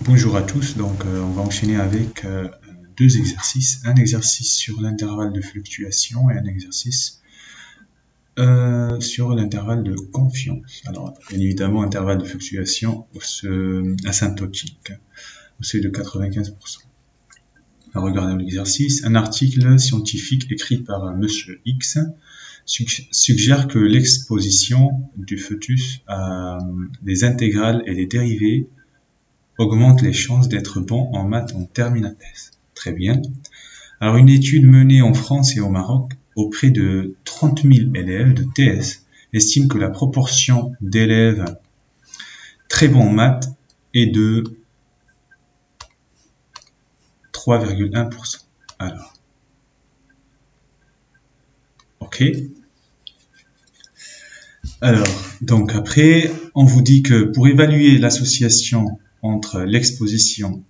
Bonjour à tous, donc on va enchaîner avec deux exercices, un exercice sur l'intervalle de fluctuation et un exercice sur l'intervalle de confiance. Alors bien évidemment intervalle de fluctuation asymptotique, au seuil de 95%. Alors, regardons l'exercice. Un article scientifique écrit par Monsieur X suggère que l'exposition du fœtus à des intégrales et des dérivés augmente les chances d'être bon en maths en terminale S. Très bien. Alors, une étude menée en France et au Maroc auprès de 30 000 élèves de TS estime que la proportion d'élèves très bons en maths est de 3,1%. Alors, ok. Alors, donc après, on vous dit que pour évaluer l'association entre l'exposition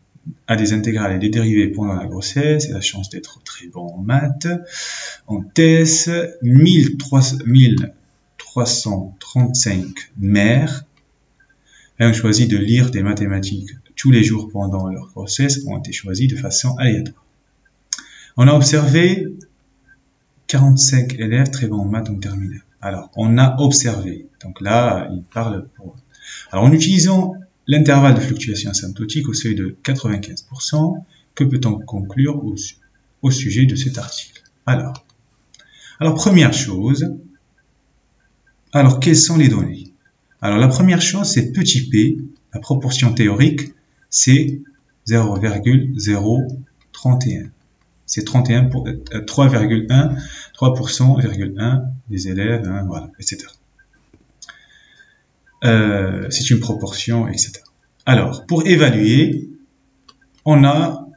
à des intégrales et des dérivés pendant la grossesse et la chance d'être très bon en maths, en TS, 1335 mères ayant choisi de lire des mathématiques tous les jours pendant leur grossesse ont été choisies de façon aléatoire. On a observé 45 élèves très bons en maths en terminale. Alors, on a observé. Donc là, il parle pour... Alors, en utilisant l'intervalle de fluctuation asymptotique au seuil de 95%, que peut-on conclure au sujet de cet article? Alors, première chose, alors quelles sont les données? Alors, la première chose, c'est petit p, la proportion théorique, c'est 0,031. C'est 3,1% des élèves, hein, voilà, etc. C'est une proportion, etc. Alors, pour évaluer, on a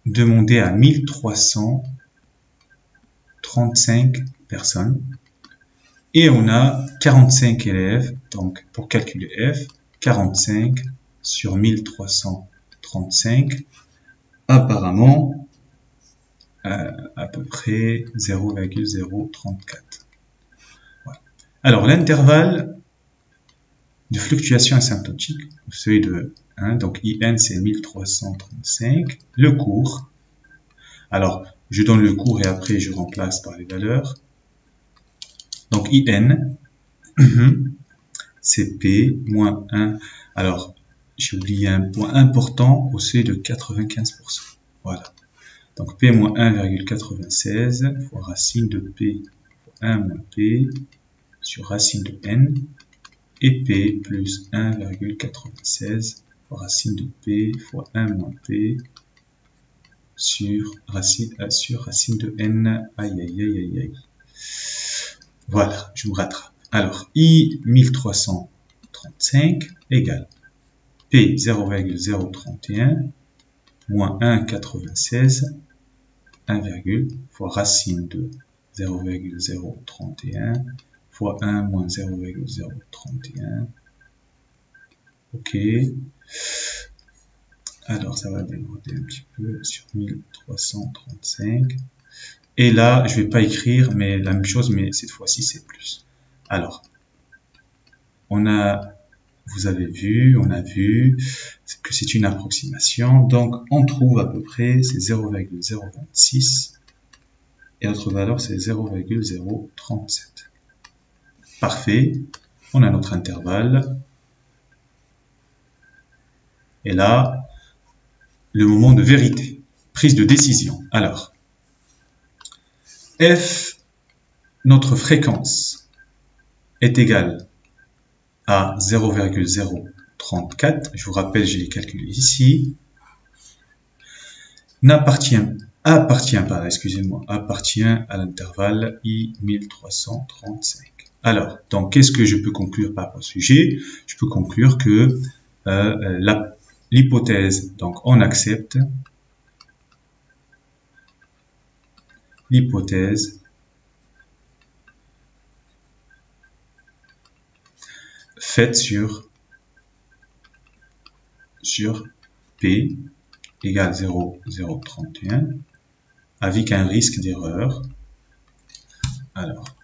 demandé à 1335 personnes et on a 45 élèves. Donc, pour calculer F, 45 sur 1335, apparemment, à peu près 0,034. Voilà. Alors, l'intervalle de fluctuation asymptotique au seuil de 1, donc IN c'est 1335, le cours. Alors, je donne le cours et après je remplace par les valeurs. Donc IN, c'est P moins 1. Alors, j'ai oublié un point important au seuil de 95%. Voilà. Donc P moins 1,96 fois racine de P fois 1 moins P sur racine de N et P plus 1,96 fois racine de P fois 1 moins P sur racine de N. Aïe aïe aïe aïe aïe. Voilà, je me rattrape. Alors, I 1335 égale P 0,031 moins 1,96 1, fois racine de 0,031 fois 1 moins 0,031. Ok. Alors, ça va déborder un petit peu sur 1335. Et là, je vais pas écrire, mais la même chose, mais cette fois-ci, c'est plus. Alors, on a vu que c'est une approximation. Donc, on trouve à peu près, c'est 0,026 et notre valeur, c'est 0,037. Parfait. On a notre intervalle. Et là, le moment de vérité, prise de décision. Alors, F, notre fréquence, est égale à 0,034, je vous rappelle, je l'ai calculé ici, appartient à l'intervalle I 1335. Alors, donc, qu'est-ce que je peux conclure par rapport au sujet? Je peux conclure que l'hypothèse, donc on accepte l'hypothèse faite sur P égale 0,031 avec un risque d'erreur. Alors,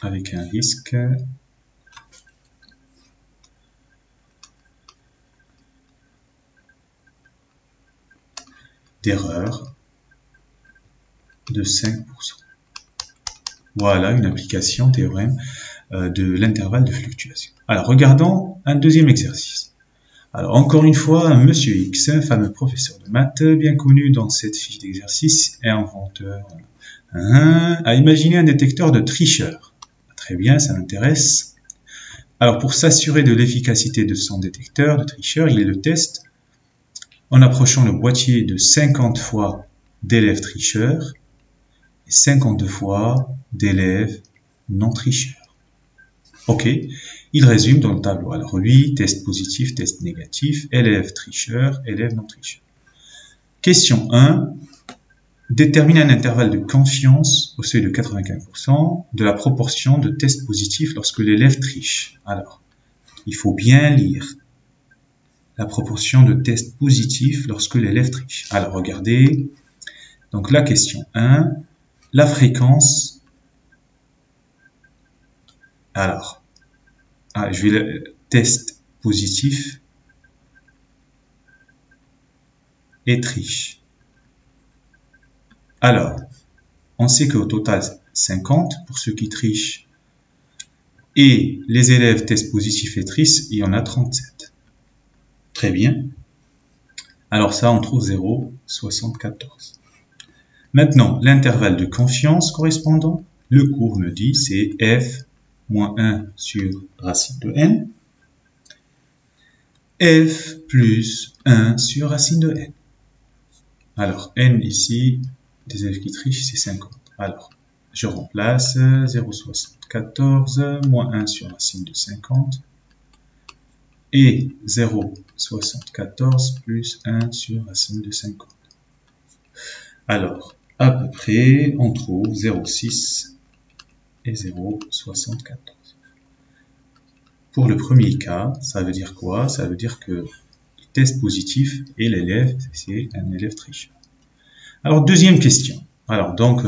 avec un risque d'erreur de 5%. Voilà une application théorème de l'intervalle de fluctuation. Alors, regardons un deuxième exercice. Alors, encore une fois, un monsieur X, un fameux professeur de maths, bien connu dans cette fiche d'exercice, et inventeur, a imaginé un détecteur de tricheurs. Très bien, ça m'intéresse. Alors, pour s'assurer de l'efficacité de son détecteur de tricheurs, il le teste en approchant le boîtier de 50 fois d'élèves tricheurs et 52 fois d'élèves non tricheurs. Ok, il résume dans le tableau. Alors lui, test positif, test négatif, élève tricheur, élève non tricheur. Question 1. Détermine un intervalle de confiance au seuil de 95% de la proportion de tests positifs lorsque l'élève triche. Alors, il faut bien lire la proportion de tests positifs lorsque l'élève triche. Alors, regardez. Donc, la question 1. La fréquence. Alors, je vais le test positif et triche. Alors, on sait qu'au total, 50 pour ceux qui trichent. Et les élèves test positifs et trichent, il y en a 37. Très bien. Alors ça, on trouve 0,74. Maintenant, l'intervalle de confiance correspondant, le cours me dit, c'est f moins 1 sur racine de n, f plus 1 sur racine de n. Alors, n ici, des élèves qui trichent, c'est 50. Alors, je remplace 0,74 moins 1 sur racine de 50 et 0,74 plus 1 sur racine de 50. Alors, à peu près, on trouve 0,6 et 0,74. Pour le premier cas, ça veut dire quoi? Ça veut dire que le test positif et l'élève, c'est un élève tricheur. Alors, deuxième question. Alors, donc,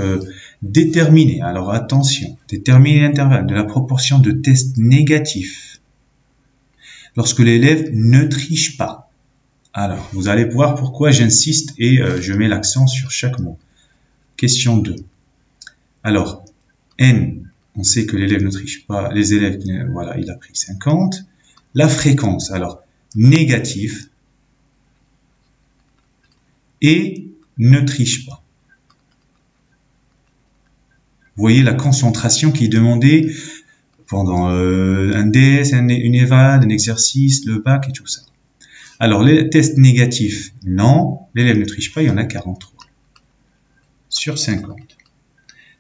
déterminer, alors attention, déterminer l'intervalle de la proportion de tests négatifs lorsque l'élève ne triche pas. Alors, vous allez voir pourquoi j'insiste et je mets l'accent sur chaque mot. Question 2. Alors, n, on sait que l'élève ne triche pas, les élèves, voilà, il a pris 50. La fréquence, alors, négatif et ne triche pas. Vous voyez la concentration qui est demandée pendant un DS, une éval, un exercice, le bac et tout ça. Alors, les tests négatifs, non. L'élève ne triche pas, il y en a 43 sur 50.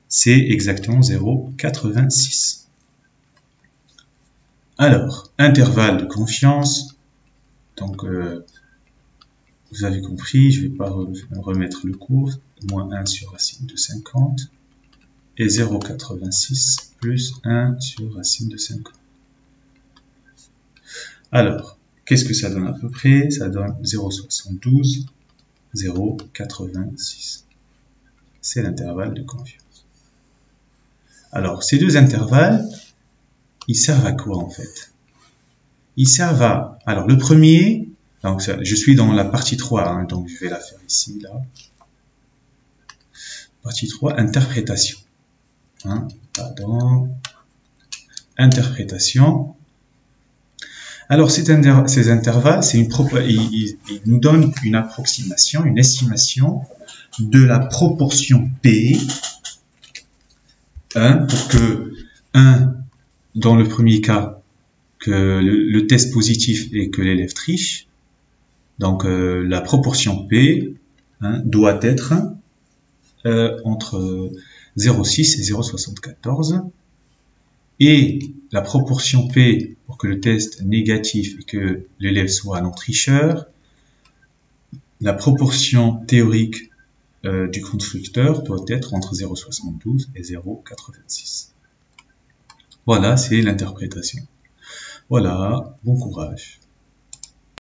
C'est exactement 0,86. Alors, intervalle de confiance. Donc, vous avez compris, je ne vais pas remettre le cours. Moins 1 sur racine de 50. Et 0,86 plus 1 sur racine de 50. Alors, qu'est-ce que ça donne à peu près? Ça donne 0,72, 0,86. C'est l'intervalle de confiance. Alors, ces deux intervalles, ils servent à quoi en fait? Ils servent à... Alors, le premier, donc je suis dans la partie 3, hein, donc je vais la faire ici, là. Partie 3, interprétation. Hein, pardon. Interprétation. Alors, ces intervalles, ils nous donnent une approximation, une estimation de la proportion P, pour que, dans le premier cas, que le test positif et que l'élève triche, donc la proportion P doit être entre 0,6 et 0,74, et la proportion P pour que le test négatif et que l'élève soit non tricheur, la proportion théorique du constructeur doit être entre 0,72 et 0,86. Voilà, c'est l'interprétation. Voilà, bon courage.